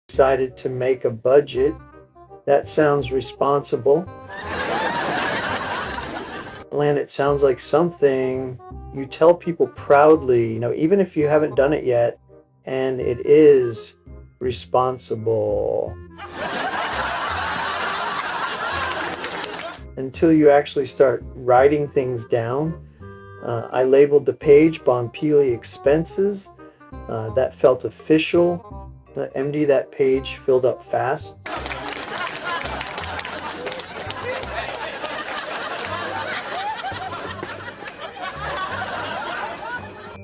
Decided to make a budget. That sounds responsible. And it sounds like something you tell people proudly, even if you haven't done it yet, and it is responsible. Until you actually start writing things down. I labeled the page Bonpeely expenses. That felt official. The MD, that page filled up fast.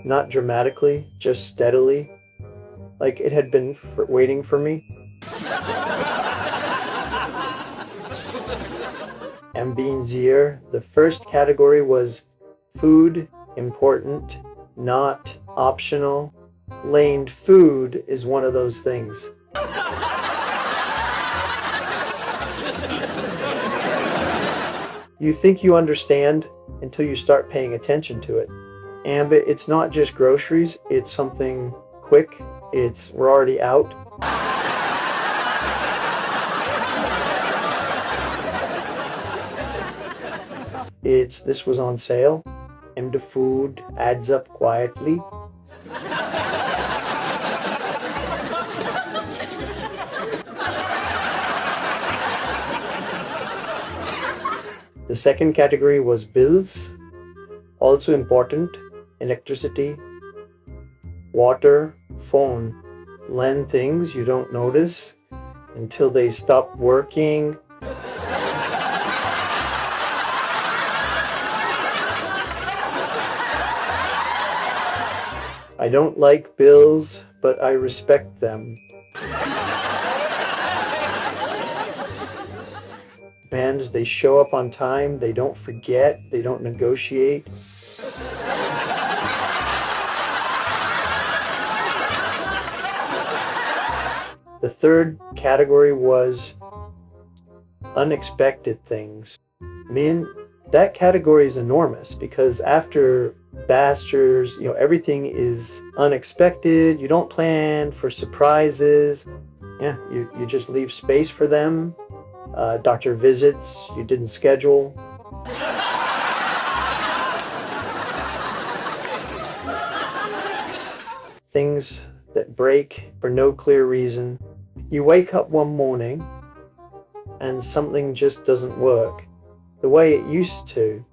Not dramatically, just steadily, like it had been waiting for me. Ambinzier, the first category was food, important, not optional. Laned food is one of those things. You think you understand until you start paying attention to it. Ambit, it's not just groceries, it's something quick. We're already out. This was on sale. And the food adds up quietly. The second category was bills, also important, electricity, water, phone. Lend things you don't notice until they stop working. I don't like bills, but I respect them. Bands, they show up on time, they don't forget, they don't negotiate. The third category was unexpected things. That category is enormous because after Basters, everything is unexpected. You don't plan for surprises. Yeah, you just leave space for them. Doctor visits you didn't schedule. Things that break for no clear reason. You wake up one morning and something just doesn't work the way it used to.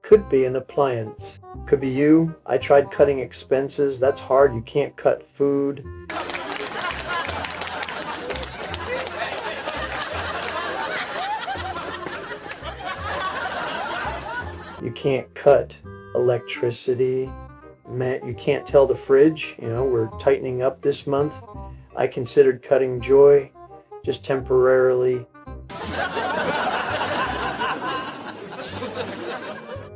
Could be an appliance. Could be you. I tried cutting expenses. That's hard. You can't cut food. You can't cut electricity. You can't tell the fridge, we're tightening up this month. I considered cutting joy, just temporarily.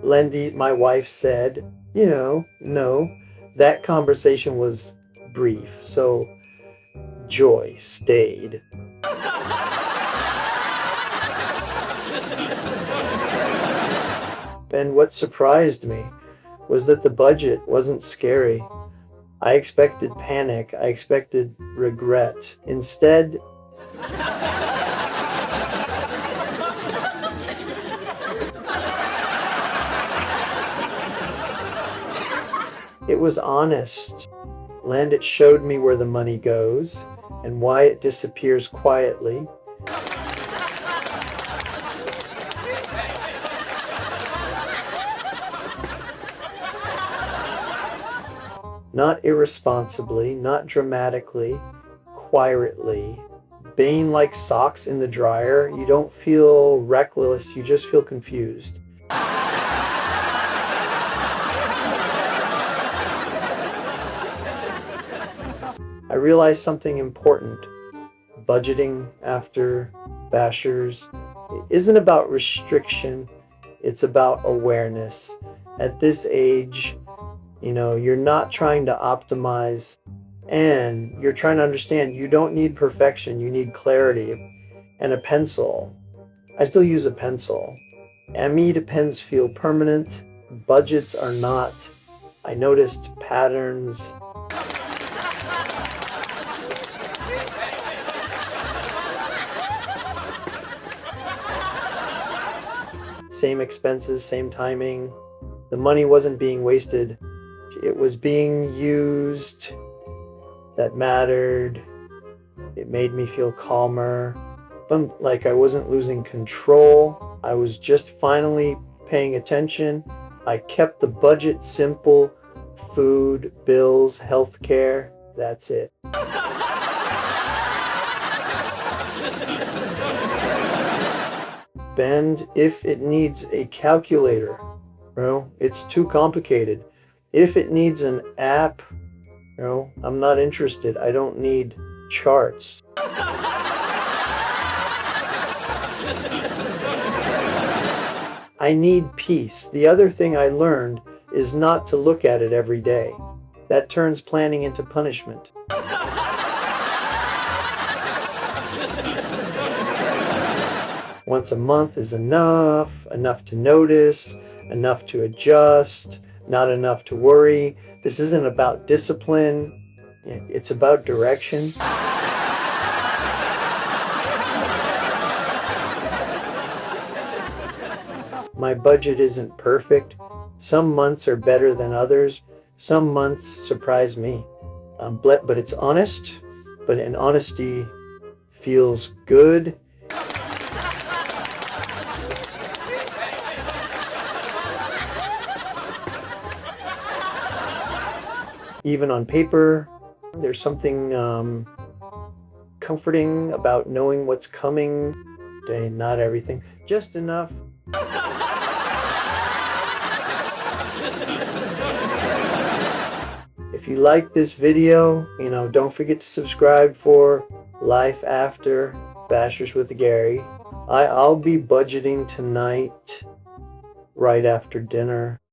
Lindy, my wife, said, no, that conversation was brief, so joy stayed. And what surprised me was that the budget wasn't scary. I expected panic. I expected regret. Instead, it was honest. It showed me where the money goes and why it disappears quietly. Not irresponsibly, not dramatically, quietly. Being like socks in the dryer, you don't feel reckless, you just feel confused. I realized something important. Budgeting after Bashers isn't about restriction, it's about awareness. At this age, you're not trying to optimize, and you're trying to understand you don't need perfection, you need clarity. And a pencil. I still use a pencil. ME pens feel permanent, budgets are not. I noticed patterns. same expenses, same timing. The money wasn't being wasted. It was being used. That mattered. It made me feel calmer. But like I wasn't losing control. I was just finally paying attention. I kept the budget simple. Food, bills, healthcare. That's it. Bend if it needs a calculator. It's too complicated. If it needs an app, I'm not interested. I don't need charts. I need peace. The other thing I learned is not to look at it every day. That turns planning into punishment. Once a month is enough to notice, enough to adjust, not enough to worry. This isn't about discipline, it's about direction. My budget isn't perfect. Some months are better than others. Some months surprise me. But it's honest, and honesty feels good. Even on paper, there's something comforting about knowing what's coming. Not everything, just enough. If you like this video, don't forget to subscribe for Life After Bashers with Gary. I'll be budgeting tonight, right after dinner.